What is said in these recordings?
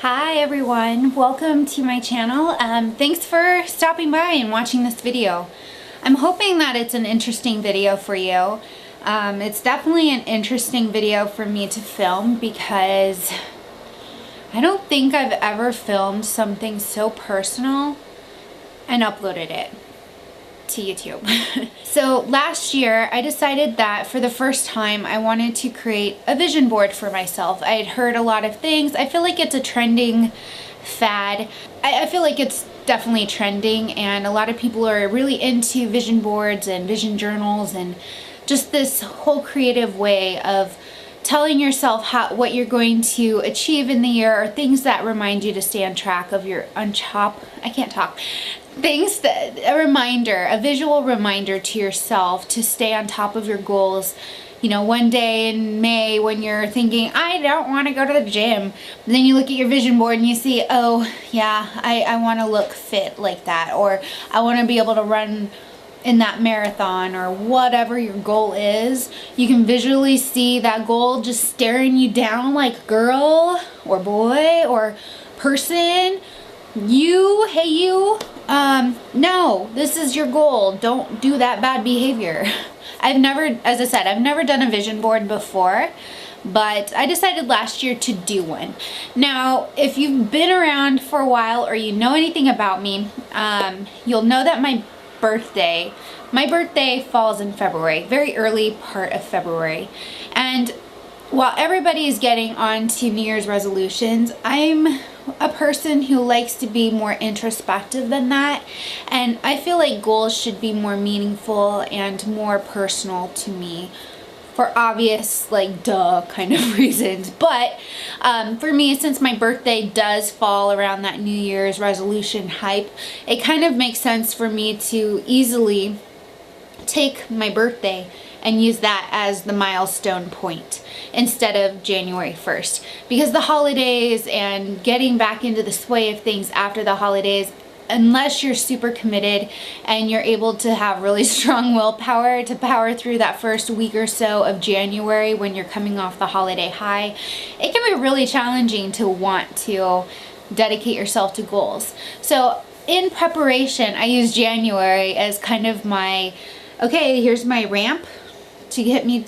Hi everyone, welcome to my channel. Thanks for stopping by and watching this video. I'm hoping that it's an interesting video for you. It's definitely an interesting video for me to film because I don't think I've ever filmed something so personal and uploaded it to YouTube. So last year I decided that for the first time I wanted to create a vision board for myself. I had heard a lot of things. I feel like it's a trending fad. I feel like it's definitely trending and a lot of people are really into vision boards and vision journals and just this whole creative way of telling yourself what you're going to achieve in the year, or things that remind you to stay on track of your things that a visual reminder to yourself to stay on top of your goals. You know, one day in May when you're thinking, I don't want to go to the gym, but then you look at your vision board and you see, oh yeah, I want to look fit like that, or I want to be able to run in that marathon, or whatever your goal is. You can visually see that goal just staring you down like, girl or boy or person, hey you, no, this is your goal. Don't do that bad behavior. As I said, I've never done a vision board before, but I decided last year to do one. Now, if you've been around for a while or you know anything about me, you'll know that my birthday falls in February, very early part of February. And while everybody is getting on to New Year's resolutions, I'm a person who likes to be more introspective than that, and I feel like goals should be more meaningful and more personal to me for obvious, like, duh kind of reasons. But for me, since my birthday does fall around that New Year's resolution hype, it kind of makes sense for me to easily take my birthday and use that as the milestone point instead of January 1st. Because the holidays and getting back into the sway of things after the holidays, unless you're super committed and you're able to have really strong willpower to power through that first week or so of January when you're coming off the holiday high, it can be really challenging to want to dedicate yourself to goals. So in preparation, I use January as kind of my, okay, here's my ramp to get me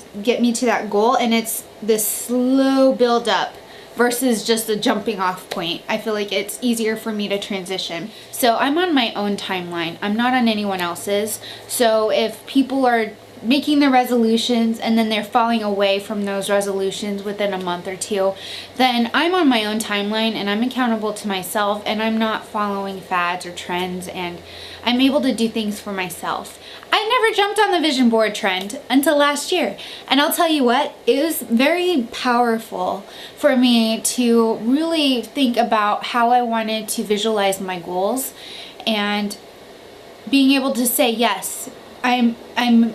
to that goal, and it's this slow build up versus just a jumping off point. I feel like it's easier for me to transition. So I'm on my own timeline. I'm not on anyone else's. So if people are making their resolutions and then they're falling away from those resolutions within a month or two, then I'm on my own timeline and I'm accountable to myself, and I'm not following fads or trends, and I'm able to do things for myself. I never jumped on the vision board trend until last year, and I'll tell you what, it was very powerful for me to really think about how I wanted to visualize my goals and being able to say, yes, I'm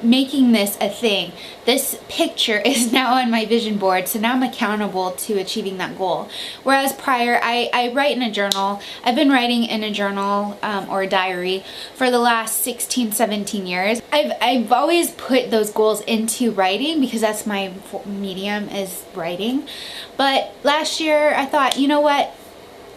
making this a thing. This picture is now on my vision board, so now I'm accountable to achieving that goal. Whereas prior, I write in a journal. I've been writing in a journal or a diary for the last 16, 17 years. I've always put those goals into writing because that's my medium, is writing. But last year I thought, you know what?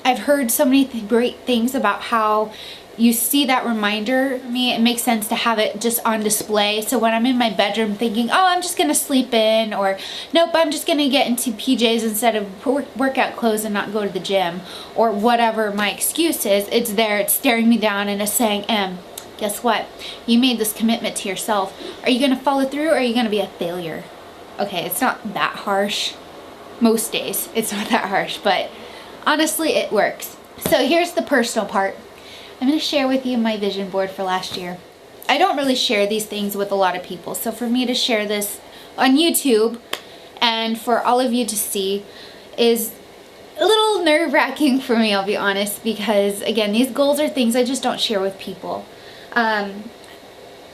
I've heard so many great things about how you see that reminder. For me, it makes sense to have it just on display. So when I'm in my bedroom thinking, oh, I'm just gonna sleep in, or nope, I'm just gonna get into PJs instead of workout clothes and not go to the gym, or whatever my excuse is, it's there, it's staring me down and it's saying, guess what? You made this commitment to yourself. Are you gonna follow through, or are you gonna be a failure? Okay, it's not that harsh. Most days, it's not that harsh, but honestly, it works. So here's the personal part. I'm going to share with you my vision board for last year. I don't really share these things with a lot of people, so for me to share this on YouTube and for all of you to see is a little nerve-wracking for me, I'll be honest, because again, these goals are things I just don't share with people.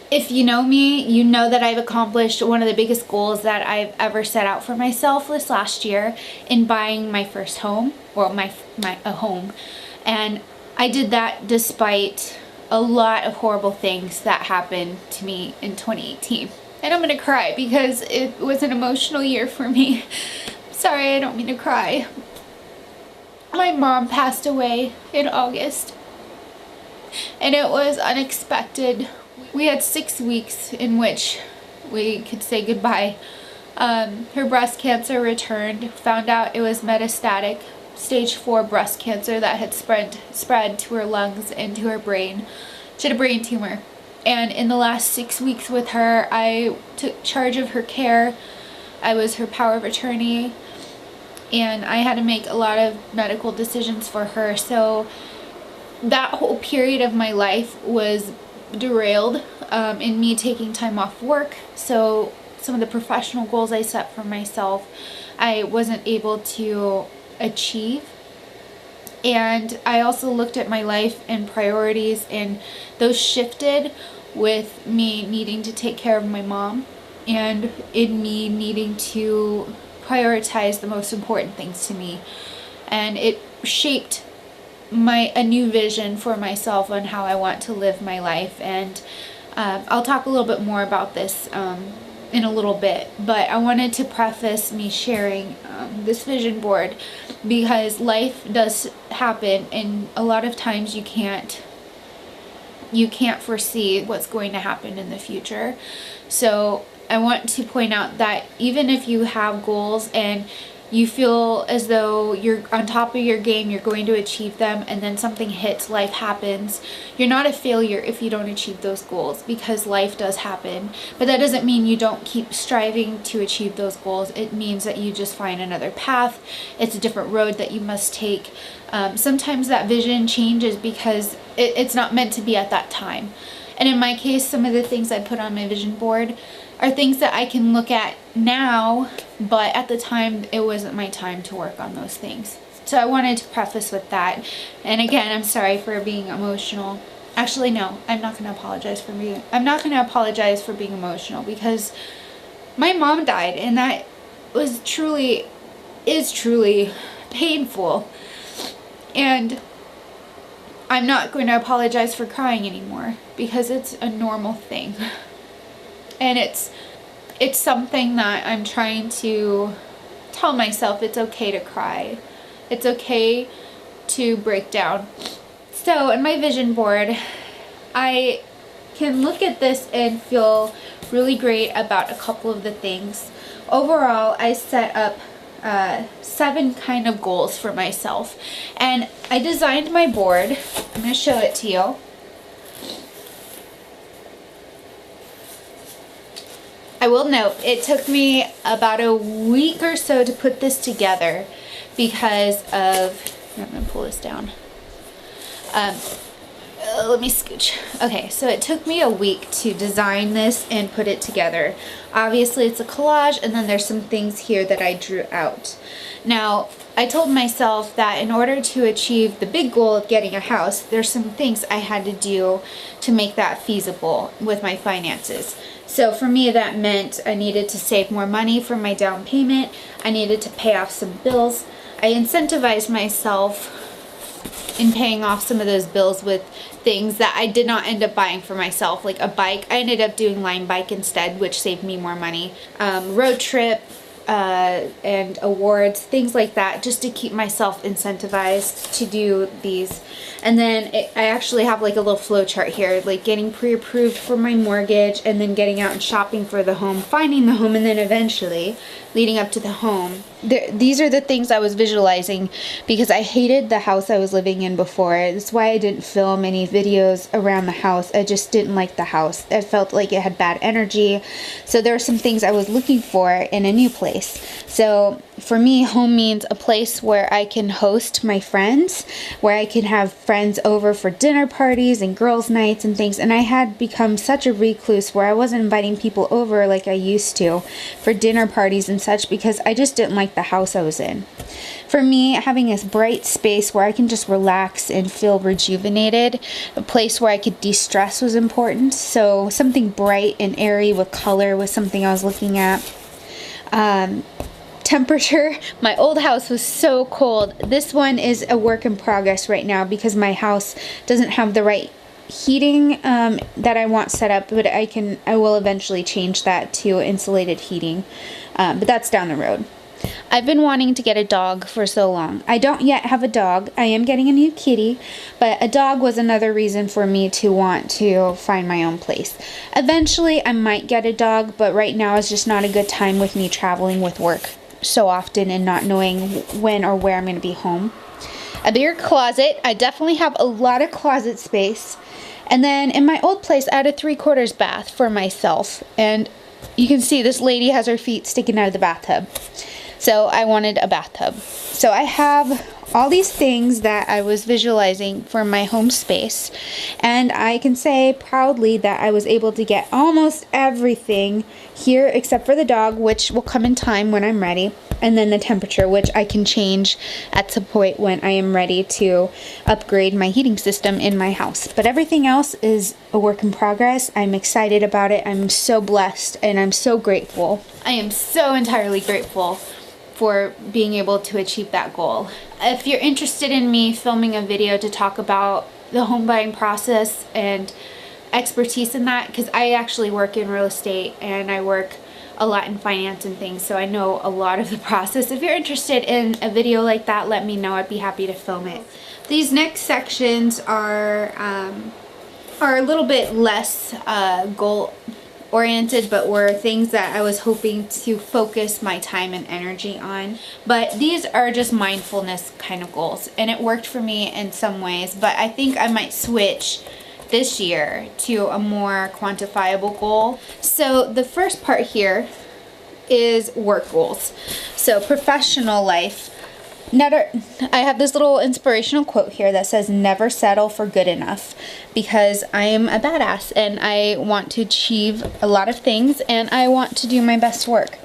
If you know me, you know that I've accomplished one of the biggest goals that I've ever set out for myself this last year in buying my first home, or a home. And I did that despite a lot of horrible things that happened to me in 2018. And I'm gonna cry because it was an emotional year for me. Sorry, I don't mean to cry. My mom passed away in August, and it was unexpected. We had 6 weeks in which we could say goodbye. Her breast cancer returned, found out it was metastatic, stage 4 breast cancer that had spread to her lungs and to her brain. She had a brain tumor. And in the last 6 weeks with her, I took charge of her care. I was her power of attorney, and I had to make a lot of medical decisions for her. So that whole period of my life was derailed in me taking time off work. So some of the professional goals I set for myself, I wasn't able to achieve. And I also looked at my life and priorities, and those shifted with me needing to take care of my mom and in me needing to prioritize the most important things to me. And it shaped a new vision for myself on how I want to live my life. And I'll talk a little bit more about this in a little bit, but I wanted to preface me sharing this vision board because life does happen, and a lot of times you can't foresee what's going to happen in the future. So I want to point out that even if you have goals and you feel as though you're on top of your game, you're going to achieve them, and then something hits, life happens, you're not a failure if you don't achieve those goals, because life does happen. But that doesn't mean you don't keep striving to achieve those goals. It means that you just find another path. It's a different road that you must take. Sometimes that vision changes because it's not meant to be at that time. And in my case, some of the things I put on my vision board are things that I can look at now, but at the time it wasn't my time to work on those things. So I wanted to preface with that. And again, I'm sorry for being emotional. Actually, no, I'm not going to apologize for being emotional, because my mom died, and that is truly painful. And I'm not going to apologize for crying anymore, because it's a normal thing. And it's something that I'm trying to tell myself. It's okay to cry. It's okay to break down. So in my vision board, I can look at this and feel really great about a couple of the things. Overall, I set up 7 kind of goals for myself. And I designed my board. I'm going to show it to you. I will note, it took me about a week or so to put this together because of, I'm going to pull this down. Let me scooch. Okay, so it took me a week to design this and put it together. Obviously it's a collage, and then there's some things here that I drew out. Now, I told myself that in order to achieve the big goal of getting a house, there's some things I had to do to make that feasible with my finances. So for me, that meant I needed to save more money for my down payment. I needed to pay off some bills. I incentivized myself in paying off some of those bills with things that I did not end up buying for myself, like a bike. I ended up doing Line Bike instead, which saved me more money. Road trip and awards, things like that, just to keep myself incentivized to do these. And then I actually have like a little flow chart here, like getting pre-approved for my mortgage, and then getting out and shopping for the home, finding the home, and then eventually leading up to the home. These are the things I was visualizing because I hated the house I was living in before. That's why I didn't film any videos around the house. I just didn't like the house. I felt like it had bad energy. So there were some things I was looking for in a new place. So for me, home means a place where I can host my friends, where I can have friends over for dinner parties and girls' nights and things. And I had become such a recluse where I wasn't inviting people over like I used to for dinner parties and such, because I just didn't like the house I was in. For me, having this bright space where I can just relax and feel rejuvenated, a place where I could de-stress was important. So something bright and airy with color was something I was looking at. Temperature. My old house was so cold. This one is a work in progress right now because my house doesn't have the right heating that I want set up, but I will eventually change that to insulated heating, but that's down the road. I've been wanting to get a dog for so long. I don't yet have a dog. I am getting a new kitty, but a dog was another reason for me to want to find my own place. Eventually, I might get a dog, but right now is just not a good time with me traveling with work so often and not knowing when or where I'm going to be home. A bigger closet. I definitely have a lot of closet space. And then in my old place, I had a 3/4 bath for myself. And you can see this lady has her feet sticking out of the bathtub. So I wanted a bathtub. So I have all these things that I was visualizing for my home space. And I can say proudly that I was able to get almost everything here except for the dog, which will come in time when I'm ready. And then the temperature, which I can change at some point when I am ready to upgrade my heating system in my house. But everything else is a work in progress. I'm excited about it. I'm so blessed and I'm so grateful. I am so entirely grateful for being able to achieve that goal. If you're interested in me filming a video to talk about the home buying process and expertise in that, because I actually work in real estate and I work a lot in finance and things, so I know a lot of the process. If you're interested in a video like that, let me know. I'd be happy to film it. These next sections are a little bit less goal oriented, but were things that I was hoping to focus my time and energy on. But these are just mindfulness kind of goals, and it worked for me in some ways, but I think I might switch this year to a more quantifiable goal. So the first part here is work goals. So professional life. I have this little inspirational quote here that says, "Never settle for good enough," because I am a badass and I want to achieve a lot of things and I want to do my best work.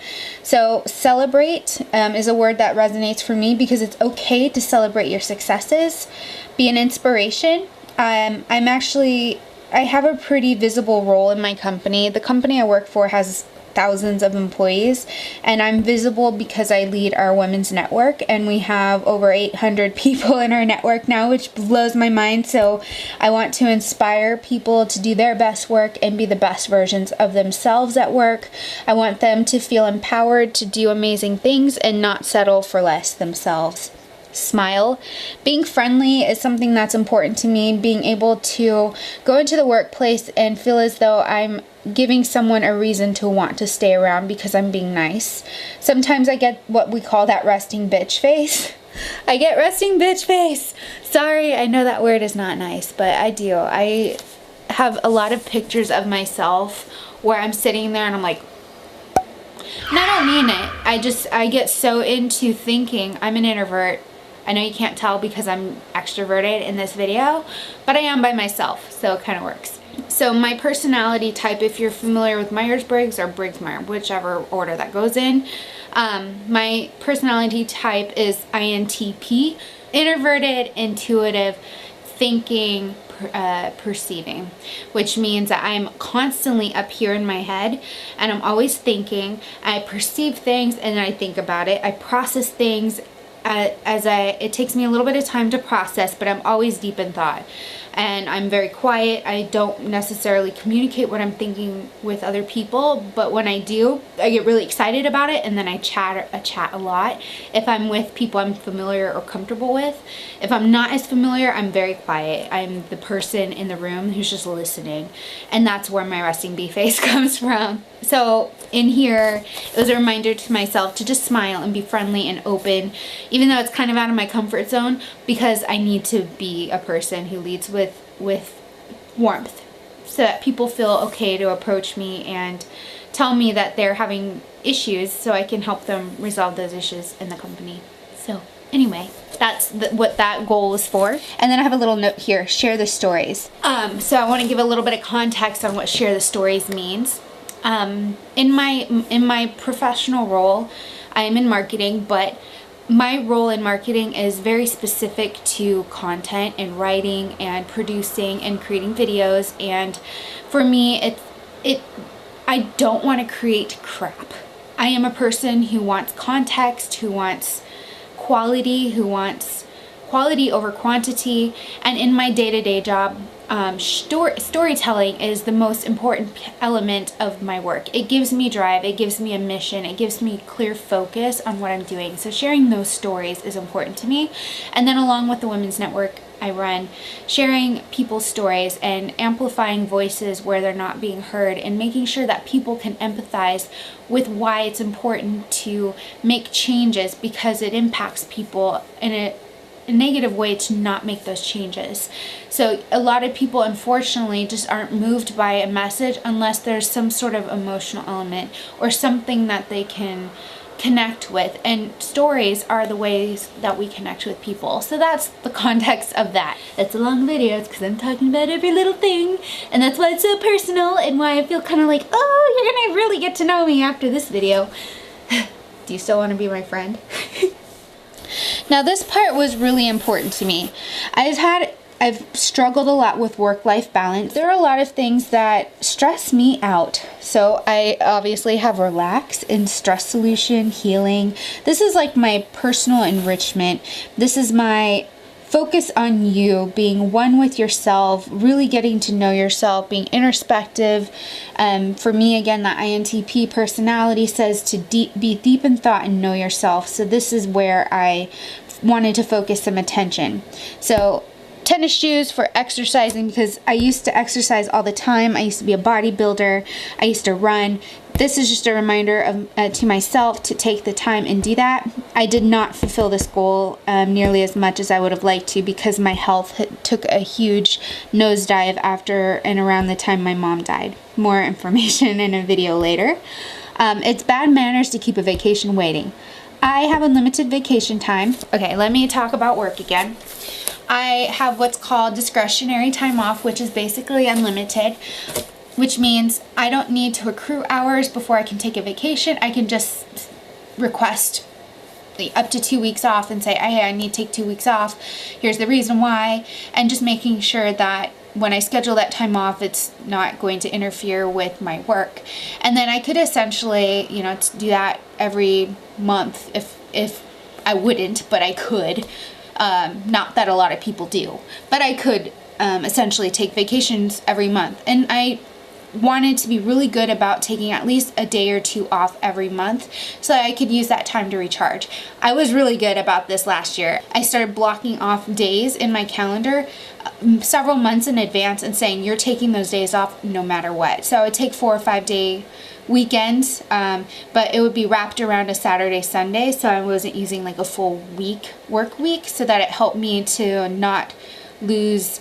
So celebrate is a word that resonates for me because it's okay to celebrate your successes, be an inspiration. I have a pretty visible role in my company. The company I work for has thousands of employees, and I'm visible because I lead our women's network, and we have over 800 people in our network now, which blows my mind. So I want to inspire people to do their best work and be the best versions of themselves at work. I want them to feel empowered to do amazing things and not settle for less themselves. Smile. Being friendly is something that's important to me. Being able to go into the workplace and feel as though I'm giving someone a reason to want to stay around because I'm being nice. Sometimes I get what we call that resting bitch face. I get resting bitch face. Sorry, I know that word is not nice, but I do. I have a lot of pictures of myself where I'm sitting there and I'm like, and I don't mean it. I get so into thinking. I'm an introvert. I know you can't tell because I'm extroverted in this video, but I am by myself, so it kind of works. So my personality type, if you're familiar with Myers-Briggs or Briggs-Myers, whichever order that goes in, my personality type is INTP, introverted, intuitive, thinking, perceiving, which means that I'm constantly up here in my head and I'm always thinking. I perceive things and then I think about it. I process things it takes me a little bit of time to process, but I'm always deep in thought. And I'm very quiet. I don't necessarily communicate what I'm thinking with other people, but when I do, I get really excited about it and then I chat a lot. If I'm with people I'm familiar or comfortable with. If I'm not as familiar, I'm very quiet. I'm the person in the room who's just listening, and that's where my resting bee face comes from. So in here, it was a reminder to myself to just smile and be friendly and open, even though it's kind of out of my comfort zone, because I need to be a person who leads with warmth so that people feel okay to approach me and tell me that they're having issues so I can help them resolve those issues in the company. So anyway, that's what that goal was for. And then I have a little note here, share the stories. So I want to give a little bit of context on what share the stories means. In my professional role, I am in marketing, but my role in marketing is very specific to content and writing and producing and creating videos. And for me, I don't want to create crap. I am a person who wants context, who wants quality, who wants quality over quantity. And in my day-to-day job, storytelling is the most important element of my work. It gives me drive, it gives me a mission, it gives me clear focus on what I'm doing. So sharing those stories is important to me. And then along with the Women's Network I run, sharing people's stories and amplifying voices where they're not being heard, and making sure that people can empathize with why it's important to make changes, because it impacts people in a negative way to not make those changes. So a lot of people unfortunately just aren't moved by a message unless there's some sort of emotional element or something that they can connect with, and stories are the ways that we connect with people. So that's the context of that. It's a long video because I'm talking about every little thing, and that's why it's so personal and why I feel kind of like, oh, you're gonna really get to know me after this video. Do you still want to be my friend? Now this part was really important to me. I've struggled a lot with work-life balance. There are a lot of things that stress me out. So I obviously have relax and stress solution, healing. This is like my personal enrichment. This is my focus on you, being one with yourself, really getting to know yourself, being introspective. For me, again, the INTP personality says to be deep in thought and know yourself. So this is where I wanted to focus some attention. So tennis shoes for exercising, because I used to exercise all the time. I used to be a bodybuilder. I used to run. This is just a reminder of, to myself to take the time and do that. I did not fulfill this goal nearly as much as I would have liked to, because my health took a huge nosedive after and around the time my mom died. More information in a video later. It's bad manners to keep a vacation waiting. I have unlimited vacation time. Okay, let me talk about work again. I have what's called discretionary time off, which is basically unlimited, which means I don't need to accrue hours before I can take a vacation. I can just request up to 2 weeks off and say, hey, I need to take 2 weeks off. Here's the reason why. And just making sure that when I schedule that time off, it's not going to interfere with my work. And then I could essentially, you know, do that every month if I wouldn't, but I could. Not that a lot of people do, but I could essentially take vacations every month. And I wanted to be really good about taking at least a day or two off every month so that I could use that time to recharge. I was really good about this last year. I started blocking off days in my calendar several months in advance and saying, you're taking those days off no matter what. So I would take 4 or 5 day weekends, but it would be wrapped around a Saturday, Sunday, so I wasn't using like a full work week, so that it helped me to not lose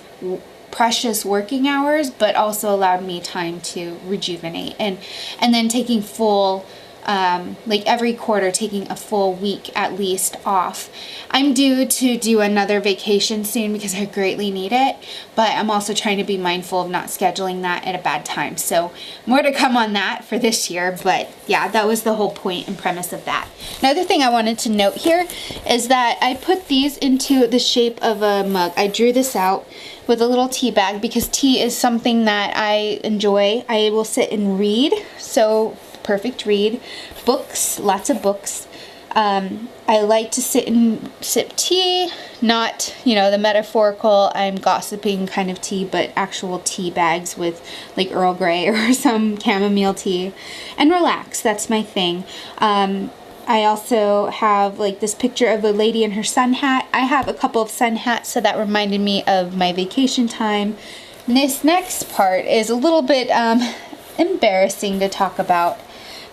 precious working hours, but also allowed me time to rejuvenate. And then taking full, like every quarter, taking a full week at least off. I'm due to do another vacation soon because I greatly need it, but I'm also trying to be mindful of not scheduling that at a bad time. So more to come on that for this year, but yeah, that was the whole point and premise of that. Another thing I wanted to note here is that I put these into the shape of a mug. I drew this out with a little tea bag because tea is something that I enjoy. I will sit and read, so perfect read. Books, lots of books. I like to sit and sip tea, not, you know, the metaphorical I'm gossiping kind of tea, but actual tea bags with like Earl Grey or some chamomile tea, and relax. That's my thing. I also have like this picture of a lady in her sun hat. I have a couple of sun hats, so that reminded me of my vacation time. And this next part is a little bit embarrassing to talk about,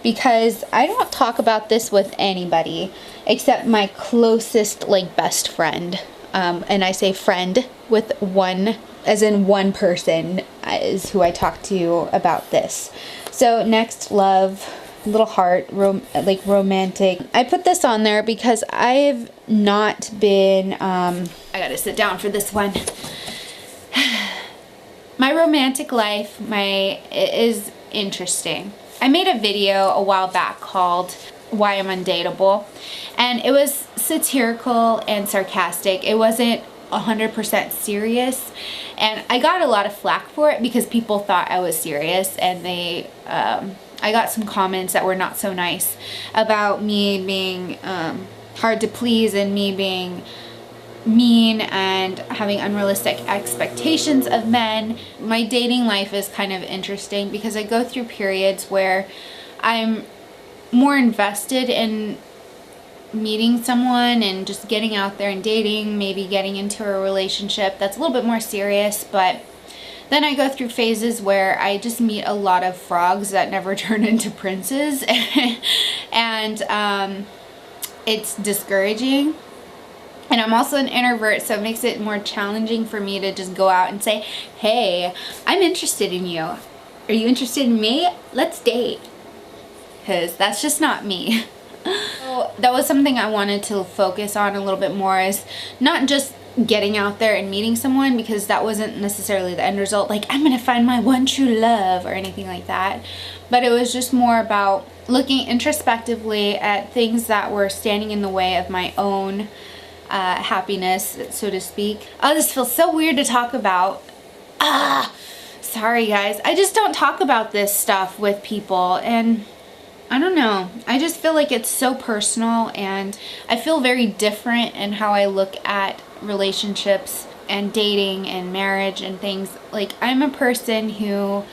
because I don't talk about this with anybody except my closest, like, best friend. And I say friend with one, as in one person is who I talk to about this. So next, love, little heart, like romantic. I put this on there because I've not been, I gotta sit down for this one. My romantic life is interesting. I made a video a while back called Why I'm Undateable, and it was satirical and sarcastic. It wasn't 100% serious, and I got a lot of flack for it because people thought I was serious, and I got some comments that were not so nice about me being hard to please and me being mean and having unrealistic expectations of men. My dating life is kind of interesting because I go through periods where I'm more invested in meeting someone and just getting out there and dating, maybe getting into a relationship that's a little bit more serious, but then I go through phases where I just meet a lot of frogs that never turn into princes and it's discouraging. And I'm also an introvert, so it makes it more challenging for me to just go out and say, hey, I'm interested in you. Are you interested in me? Let's date. Because that's just not me. So that was something I wanted to focus on a little bit more, is not just getting out there and meeting someone, because that wasn't necessarily the end result, like I'm gonna find my one true love or anything like that. But it was just more about looking introspectively at things that were standing in the way of my own happiness, so to speak. Oh, this feels so weird to talk about. Sorry guys, I just don't talk about this stuff with people, and I don't know, I just feel like it's so personal, and I feel very different in how I look at relationships and dating and marriage and things. Like, I'm a person who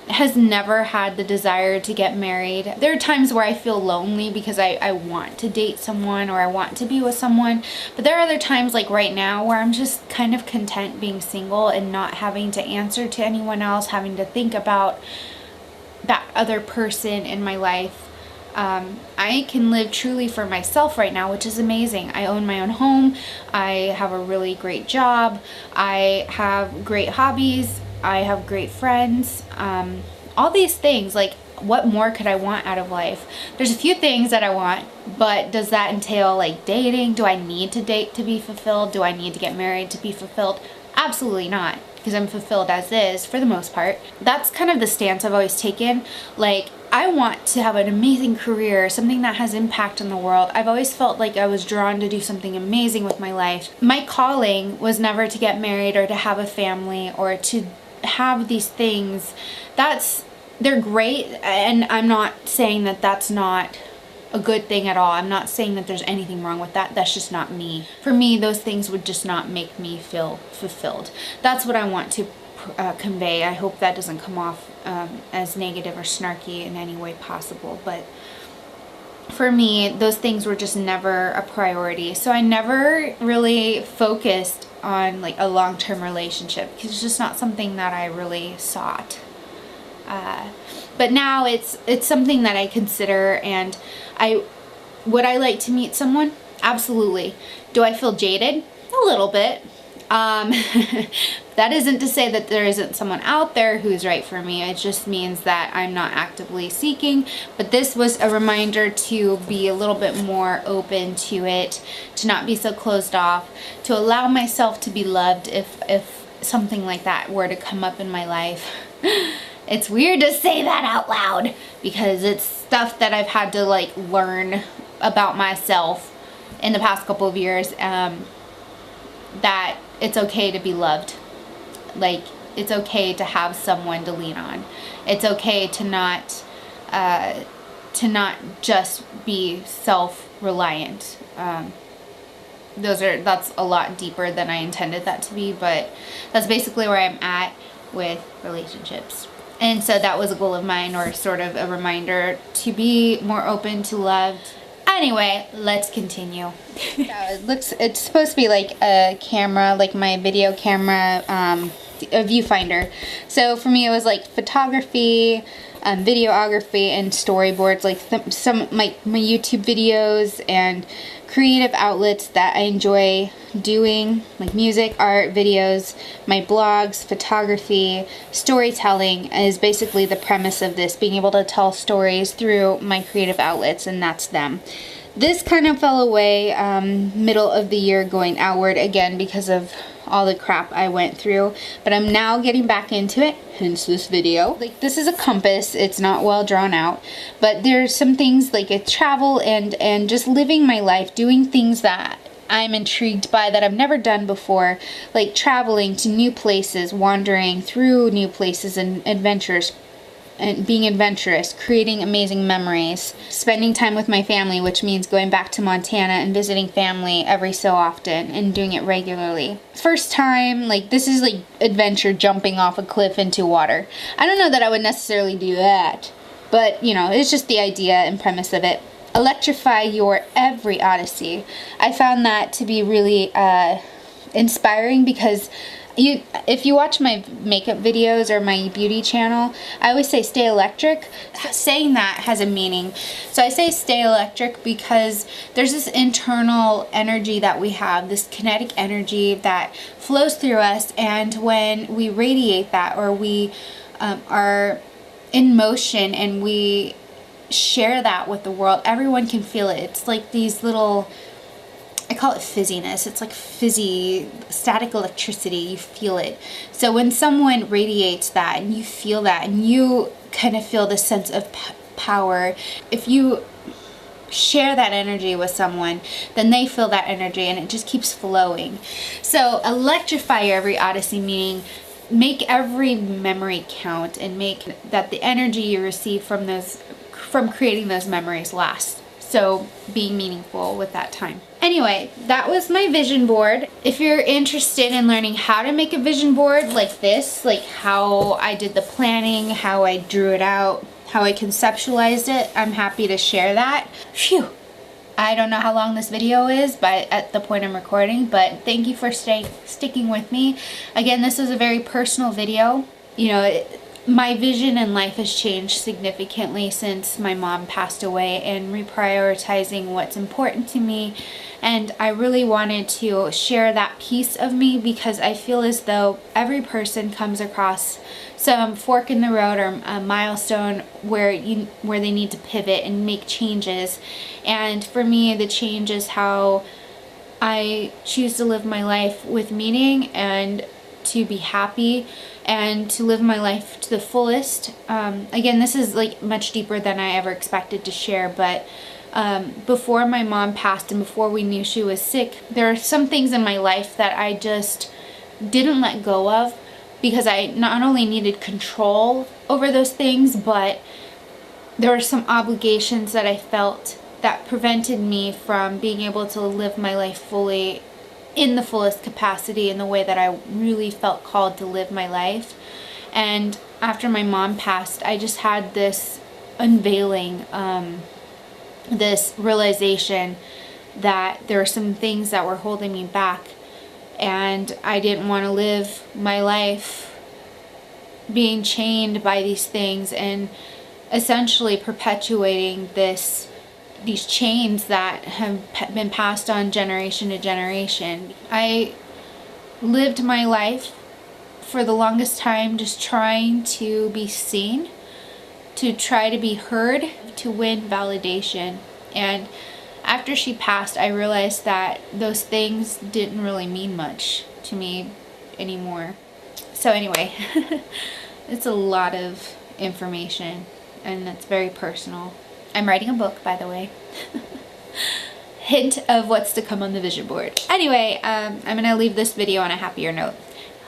has never had the desire to get married. There are times where I feel lonely because I want to date someone or I want to be with someone, but there are other times, like right now, where I'm just kind of content being single and not having to answer to anyone else, having to think about that other person in my life. I can live truly for myself right now, which is amazing. I own my own home, I have a really great job, I have great hobbies, I have great friends, all these things. Like, what more could I want out of life? There's a few things that I want, but does that entail like dating? Do I need to date to be fulfilled? Do I need to get married to be fulfilled? Absolutely not, because I'm fulfilled as is for the most part. That's kind of the stance I've always taken. Like, I want to have an amazing career, something that has impact on the world. I've always felt like I was drawn to do something amazing with my life. My calling was never to get married or to have a family or to have these things. They're great, and I'm not saying that that's not a good thing at all. I'm not saying that there's anything wrong with that. That's just not me. For me, those things would just not make me feel fulfilled. That's what I want to convey. I hope that doesn't come off as negative or snarky in any way possible, but for me, those things were just never a priority. So I never really focused on like a long-term relationship, because it's just not something that I really sought. But now it's something that I consider, and would I like to meet someone? Absolutely. Do I feel jaded? A little bit. That isn't to say that there isn't someone out there who's right for me. It just means that I'm not actively seeking. But this was a reminder to be a little bit more open to it, to not be so closed off, to allow myself to be loved if something like that were to come up in my life. It's weird to say that out loud, because it's stuff that I've had to like learn about myself in the past couple of years, that it's okay to be loved. Like, it's okay to have someone to lean on. It's okay to not just be self-reliant. That's a lot deeper than I intended that to be, but that's basically where I'm at with relationships. And so that was a goal of mine, or sort of a reminder to be more open to love. Anyway, let's continue. It's supposed to be like a camera, like my video camera, a viewfinder. So for me, it was like photography, videography, and storyboards, like my YouTube videos and creative outlets that I enjoy doing, like music, art, videos, my blogs, photography, storytelling is basically the premise of this, being able to tell stories through my creative outlets, and that's them. This kind of fell away middle of the year going outward again because of all the crap I went through, but I'm now getting back into it, hence this video. Like, this is a compass, it's not well drawn out, but there's some things like travel and just living my life, doing things that I'm intrigued by that I've never done before, like traveling to new places, wandering through new places and adventures. and being adventurous, creating amazing memories, spending time with my family, which means going back to Montana and visiting family every so often and doing it regularly. First time, like, this is like adventure, jumping off a cliff into water. I don't know that I would necessarily do that, but you know, it's just the idea and premise of it. Electrify your every odyssey. I found that to be really inspiring, because if you watch my makeup videos or my beauty channel, I always say stay electric. Saying that has a meaning. So I say stay electric because there's this internal energy that we have, this kinetic energy that flows through us, and when we radiate that, or we are in motion and we share that with the world, everyone can feel it. It's like these little, I call it fizziness. It's like fizzy, static electricity. You feel it. So when someone radiates that and you feel that and you kind of feel this sense of power, if you share that energy with someone, then they feel that energy and it just keeps flowing. So electrify your every odyssey, meaning make every memory count and make that the energy you receive from creating those memories last. So being meaningful with that time. Anyway, that was my vision board. If you're interested in learning how to make a vision board like this, like how I did the planning, how I drew it out, how I conceptualized it, I'm happy to share that. Phew. I don't know how long this video is at the point I'm recording, but thank you for sticking with me. Again, this is a very personal video. You know, my vision in life has changed significantly since my mom passed away, and reprioritizing what's important to me. And I really wanted to share that piece of me because I feel as though every person comes across some fork in the road or a milestone where they need to pivot and make changes. And for me, the change is how I choose to live my life with meaning and to be happy and to live my life to the fullest. Again, this is like much deeper than I ever expected to share, but before my mom passed and before we knew she was sick, there are some things in my life that I just didn't let go of because I not only needed control over those things, but there were some obligations that I felt that prevented me from being able to live my life fully in the fullest capacity in the way that I really felt called to live my life. And after my mom passed, I just had this unveiling, this realization that there were some things that were holding me back, and I didn't want to live my life being chained by these things and essentially perpetuating these chains that have been passed on generation to generation. I lived my life for the longest time just trying to be seen, to try to be heard, to win validation. And after she passed, I realized that those things didn't really mean much to me anymore. So anyway, it's a lot of information and it's very personal. I'm writing a book, by the way. Hint of what's to come on the vision board. Anyway, I'm gonna leave this video on a happier note.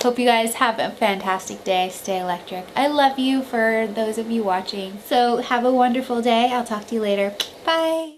Hope you guys have a fantastic day. Stay electric. I love you for those of you watching. So have a wonderful day. I'll talk to you later. Bye.